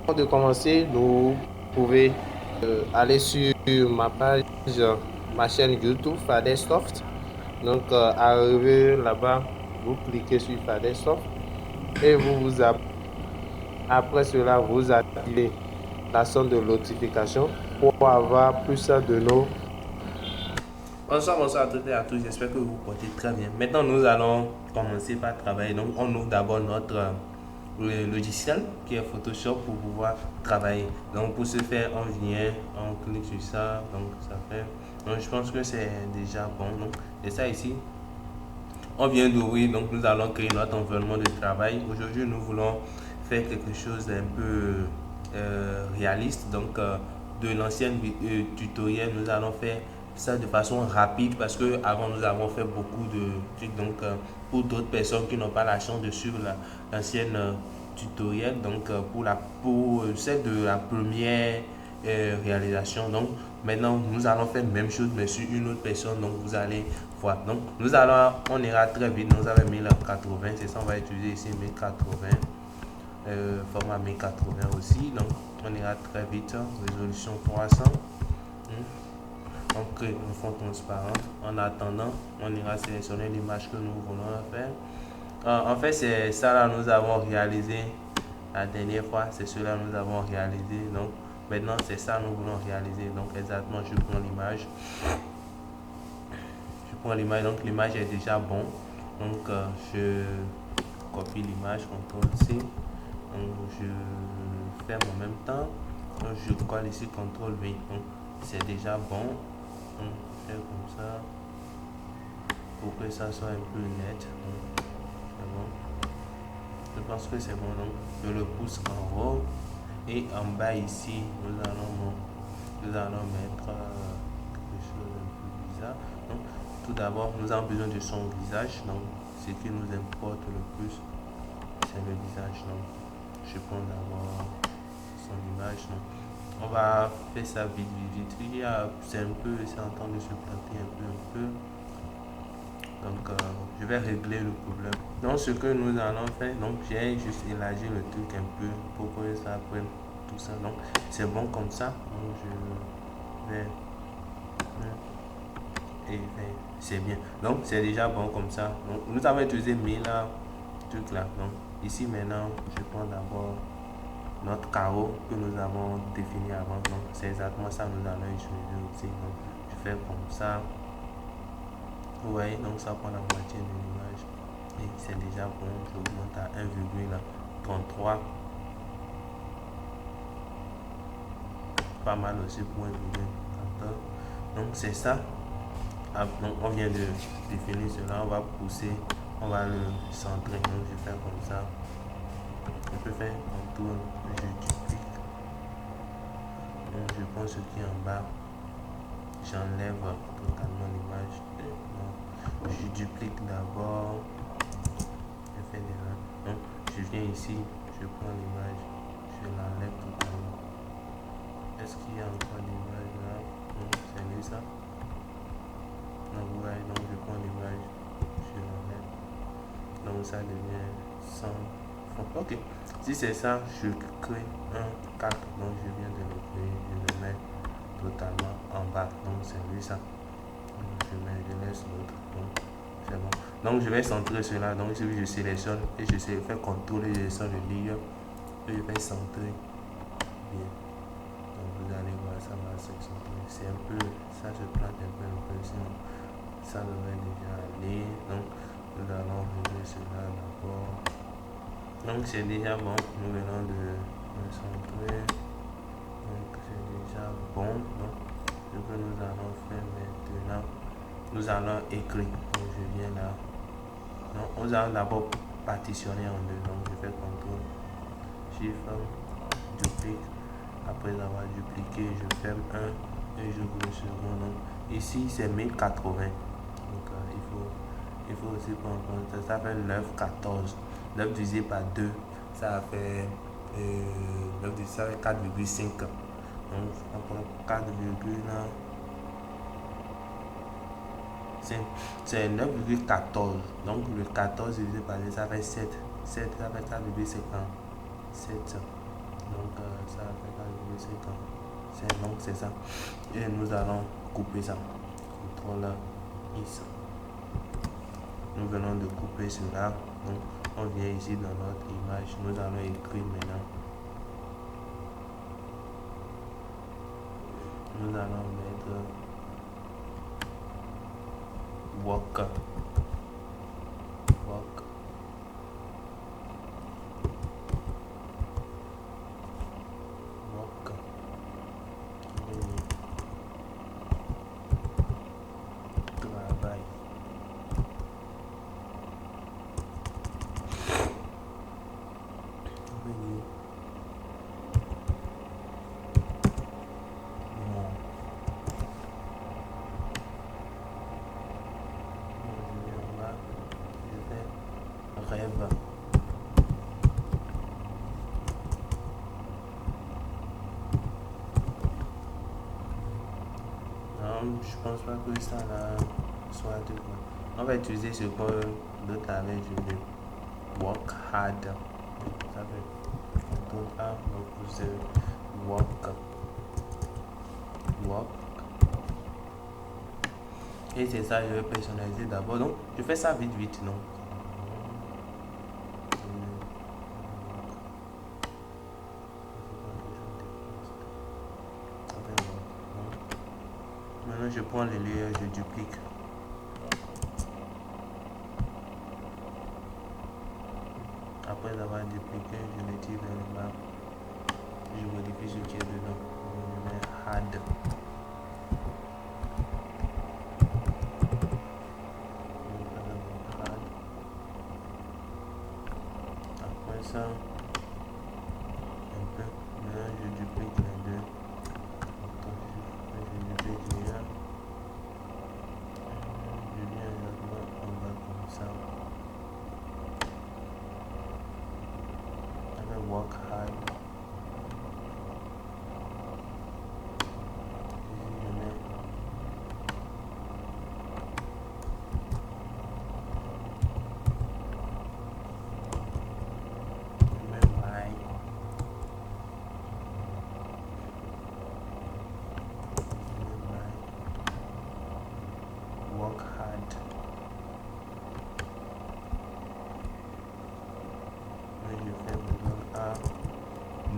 Avant de commencer, vous pouvez aller sur ma page, ma chaîne YouTube Fadersoft. Donc, arrivé là-bas, vous cliquez sur Fadersoft et après cela, vous activez la sonde de notification pour avoir plus de nos. Bonsoir, bonsoir à toutes et à tous. J'espère que vous vous portez très bien. Maintenant, nous allons commencer par travailler. Donc, on ouvre d'abord notre le logiciel qui est Photoshop pour pouvoir travailler. Donc, pour ce faire, on vient, on clique sur ça. Donc, ça fait. Donc, je pense que c'est déjà bon. Donc, c'est ça ici. On vient d'ouvrir, donc nous allons créer notre environnement de travail. Aujourd'hui, nous voulons faire quelque chose d'un peu réaliste. Donc, de l'ancienne tutoriel, nous allons faire ça de façon rapide parce que avant nous avons fait beaucoup de trucs. Donc, pour d'autres personnes qui n'ont pas la chance de suivre l'ancienne tutoriel, donc pour celle de la première réalisation. Donc, maintenant, nous allons faire la même chose, mais sur une autre personne. Donc, vous allez voir. Donc, on ira très vite. Nous avons 1080, c'est ça, on va utiliser ici 1080, format 1080 aussi. Donc, on ira très vite. Résolution 300. On crée un fond transparent. En attendant, on ira sélectionner l'image que nous voulons faire. En fait, c'est ça là nous avons réalisé la dernière fois. C'est cela nous avons réalisé. Donc, maintenant, c'est ça nous voulons réaliser. Donc, exactement, je prends l'image. Donc l'image est déjà bon. Donc, je copie l'image, CTRL C. Donc, je ferme en même temps. Donc, je colle ici, CTRL V. Donc, c'est déjà bon. Donc, je fais comme ça pour que ça soit un peu net. Donc, c'est bon. Je pense que c'est bon. Donc, je le pousse en haut. Et en bas ici, nous allons mettre quelque chose d'un peu bizarre. Donc, tout d'abord, nous avons besoin de son visage. Donc, ce qui nous importe le plus, c'est le visage. Donc, je prends d'abord son image. Donc, on va faire ça vite, vite, vite. C'est en train de se planter un peu. Donc, je vais régler le problème. Donc, ce que nous allons faire, donc j'ai juste élargi le truc un peu pour que ça prenne tout ça. Donc, c'est bon comme ça. Donc, je vais. Et c'est bien. Donc, c'est déjà bon comme ça. Donc, nous avons utilisé 1000 trucs là. Donc, ici maintenant, je prends d'abord notre carreau que nous avons défini avant. Donc, c'est exactement ça que nous allons utiliser aussi. Donc, je fais comme ça. Vous voyez, donc ça prend la moitié de l'image. Et c'est déjà bon. J'augmente à 1,33. Pas mal aussi pour 1,14. Donc, c'est ça. Donc, on vient de définir cela. On va pousser. On va le centrer. Donc, je fais comme ça. Je peux faire un tour. Je duplique. Donc, je prends ce qui est en bas. J'enlève totalement l'image. Je duplique d'abord. Je fais des mains. Donc, je viens ici. Je prends l'image. Je l'enlève totalement. Est-ce qu'il y a encore l'image là? Non, c'est lui ça. Donc, vous voyez, donc je prends l'image. Je l'enlève. Donc, ça devient 100. Ok. Si c'est ça, je crée un 4. Donc, je viens de le créer. Je le mets totalement en bas. Donc, c'est lui ça. Donc, je laisse l'autre. Donc, c'est bon. Donc, je vais centrer cela. Donc, je sélectionne et je fais contrôler et je sélectionne le ligne. Et je vais centrer bien. Donc, vous allez voir, ça va se centrer. C'est un peu, ça se plante un peu, sinon ça devrait déjà aller. Donc, nous allons régler cela d'abord. Donc, c'est déjà bon. Nous venons de centrer. Donc, c'est déjà bon. Donc, ce que nous allons faire maintenant, nous allons écrire. Donc, je viens là. Donc, nous allons d'abord partitionner en deux. Donc, je fais CTRL, Shift, duplique. Après avoir dupliqué, je ferme un et j'ouvre le second. Donc, ici, c'est 1080. Donc, il faut aussi prendre en compte. Ça fait 9, 14. 9 divisé par 2, ça fait 4,5. Donc, on prend 4, c'est 9,14. Donc, le 14 divisé par 2, ça fait 7. 7, ça fait 4,57. Donc ça fait calculer donc c'est ça. Et nous allons couper ça. CTRL X. Nous venons de couper cela. Donc on vient ici dans notre image. Nous allons écrire maintenant. Nous allons mettre work. Travail. Rêve. Non, je pense pas que ça là soit de quoi. On va utiliser ce qu'on d'autres avait dit, work hard. Ça fait contrôle A, donc c'est work. Et c'est ça, je vais personnaliser d'abord. Donc, je fais ça vite, non? Maintenant, je prends les layers, je duplique. Après avoir dupliqué, je le tire vers le bas. Je modifie ce qui est dedans. Je mets hard. Après ça, un peu. Maintenant, je duplique les deux. Je duplique les deux. Je viens exactement en bas comme ça. Avec work hard.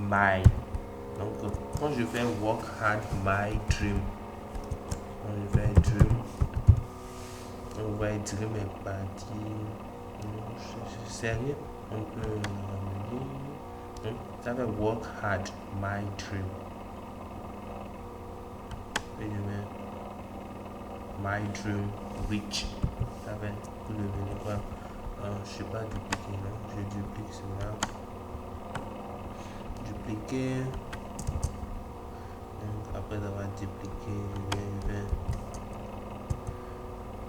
My. Donc, quand je fais work hard, my dream. Quand je fais dream, on voit dream est parti. C'est sérieux, on peut dire. Ça fait work hard, my dream. Et je mets my dream rich. Ça fait pour devenir quoi? Je sais pas dupliquer, non? Je duplique cela. Dupliquer. Donc après avoir dupliqué,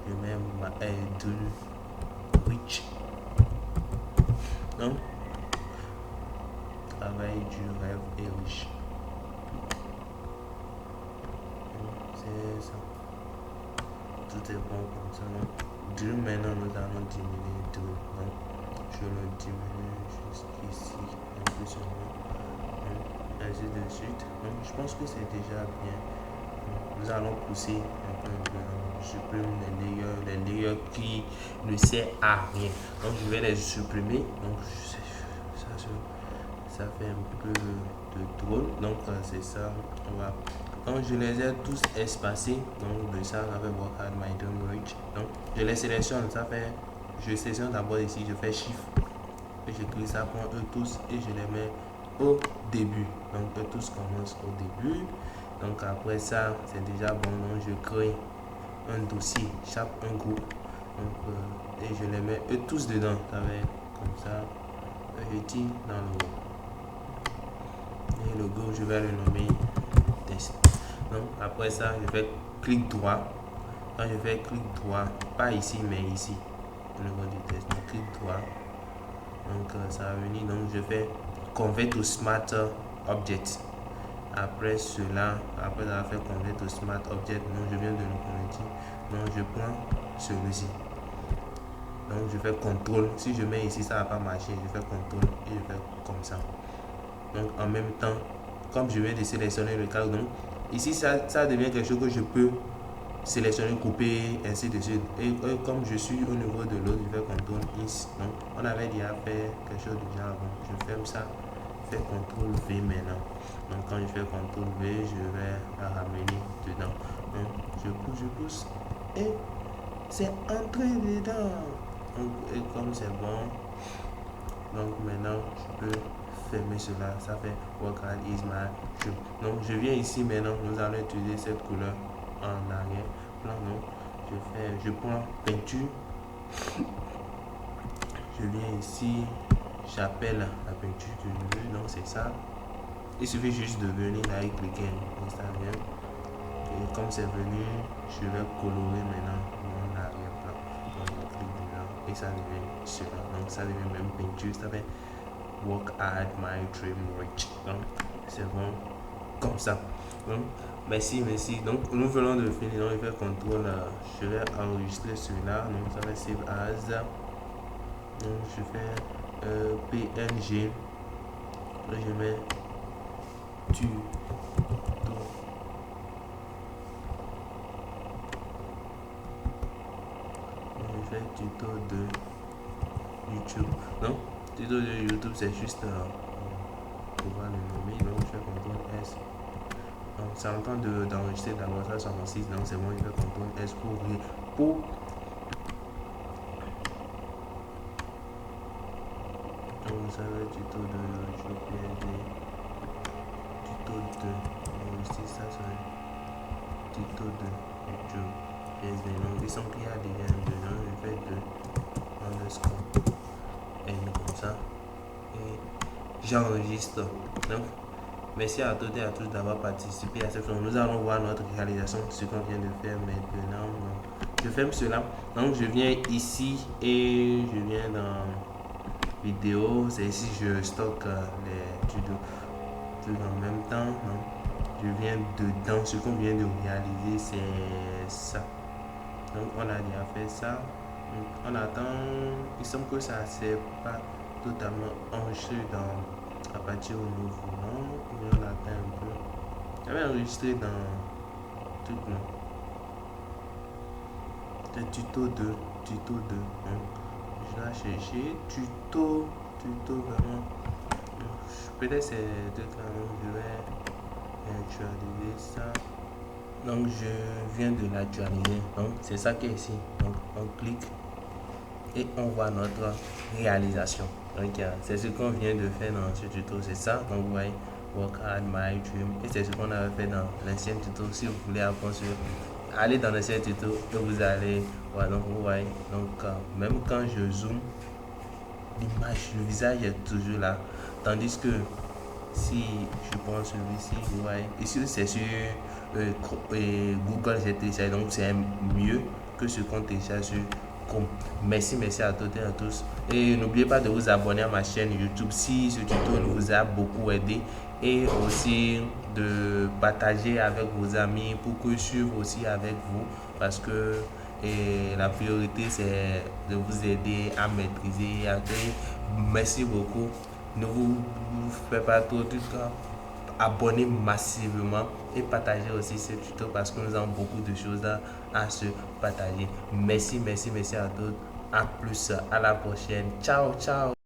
je mets ma dream rich. Donc travail du rêve est riche. C'est ça. Tout est bon comme ça. Dream, maintenant nous allons diminuer dream. Donc je le diminue jusqu'ici un peu seulement. Ainsi de suite. Donc je pense que c'est déjà bien. Nous allons pousser un peu. Je supprime les layers qui ne servent à rien. Donc je vais les supprimer. Donc ça fait un peu de drôle. Donc c'est ça. Donc je les ai tous espacés. Donc de ça on avait work hard my dream rich. Donc je les sélectionne. Ça fait. Je sélectionne d'abord ici. Je fais shift. Et j'écris ça pour eux tous. Et je les mets au début. Donc eux tous commencent au début. Donc après ça c'est déjà bon. Donc je crée un dossier, chaque un groupe. Donc et je les mets eux tous dedans. Ça va être comme ça. Je tire dans le haut. Et le go je vais le nommer test. Donc après ça je fais clic droit. Quand je fais clic droit, pas ici mais ici au niveau du test, donc clic droit. Donc ça va venir. Donc je fais convert to smart object. Après cela, après avoir fait convert to smart object, donc je viens de le convertir. Donc je prends celui-ci. Donc je fais contrôle. Si je mets ici, ça va pas marcher. Je fais contrôle et je fais comme ça. Donc en même temps, comme je viens de sélectionner le cadre, donc ici ça devient quelque chose que je peux sélectionner, couper, ainsi de suite. Et comme je suis au niveau de l'autre, je fais CTRL X. Donc on avait déjà fait quelque chose de genre avant. Je ferme ça, je fais CTRL V maintenant. Donc quand je fais CTRL V, je vais la ramener dedans. Donc je pousse et c'est entré dedans. Donc, et comme c'est bon, donc maintenant je peux fermer cela. Ça fait Work Hard is my job. Donc je viens ici maintenant, nous allons utiliser cette couleur en arrière plan. Donc je prends peinture, je viens ici, j'appelle la peinture que je veux. Donc c'est ça. Il suffit juste de venir là et cliquer et ça vient. Et comme c'est venu, je vais colorer maintenant mon arrière-plan. Donc je clique dedans et ça devient cela. Donc ça devient même peinture. Ça fait Work at my dream rich. Donc c'est bon comme ça. Donc merci. Donc nous venons de finir. Donc je vais contrôle. Je vais enregistrer celui-là. Donc ça va save as. Donc je fais PNG. Là je mets tuto. Je fais tuto de YouTube. Non, tuto de YouTube c'est juste pouvoir le nommer. Donc je fais CTRL S. Donc c'est en train d'enregistrer d'abord ça sur mon site. Donc c'est bon, je fais CTRL S pour donc ça va être tuto de YouTube PSD. Tuto de enregistrer ça sur tuto de YouTube PSD. Donc ils sont qu'il y a déjà dedans. Je fais de underscore N comme ça et j'enregistre. Donc merci à toutes et à tous d'avoir participé à cette fois. Nous allons voir notre réalisation, ce qu'on vient de faire maintenant. Donc, je ferme cela. Donc je viens ici et je viens dans vidéo. C'est ici je stocke les tutos tout en même temps. Donc, je viens dedans. Ce qu'on vient de réaliser, c'est ça. Donc on a déjà fait ça. Donc, on attend. Il semble que ça c'est pas totalement enregistré à partir au nouveau nom. On attend un peu. J'avais enregistré dans tout le nom. C'est tuto 2. Donc, je vais chercher tuto vraiment. Peut-être c'est deux canaux. Je vais actualiser ça. Donc je viens de l'actualiser. Donc c'est ça qui est ici. Donc on clique et on voit notre réalisation. Donc c'est ce qu'on vient de faire dans ce tuto, c'est ça. Donc vous voyez Work at my dream et c'est ce qu'on avait fait dans l'ancien tuto. Si vous voulez apprendre sur allez dans l'ancien tuto et vous allez voir. Donc vous voyez, donc même quand je zoome, l'image, le visage est toujours là, tandis que si je prends celui-ci, vous voyez ici c'est sur Google, j'ai téléchargé, donc c'est mieux que ce qu'on télécharge sur Chrome. Merci à toutes et à tous. Et n'oubliez pas de vous abonner à ma chaîne YouTube si ce tuto vous a beaucoup aidé. Et aussi de partager avec vos amis pour que je suive aussi avec vous. Parce que la priorité c'est de vous aider à maîtriser. Merci beaucoup. Ne vous faites pas trop de temps. Abonnez massivement et partagez aussi ce tuto parce que nous avons beaucoup de choses à se partager. Merci à tous. À plus, à la prochaine. Ciao.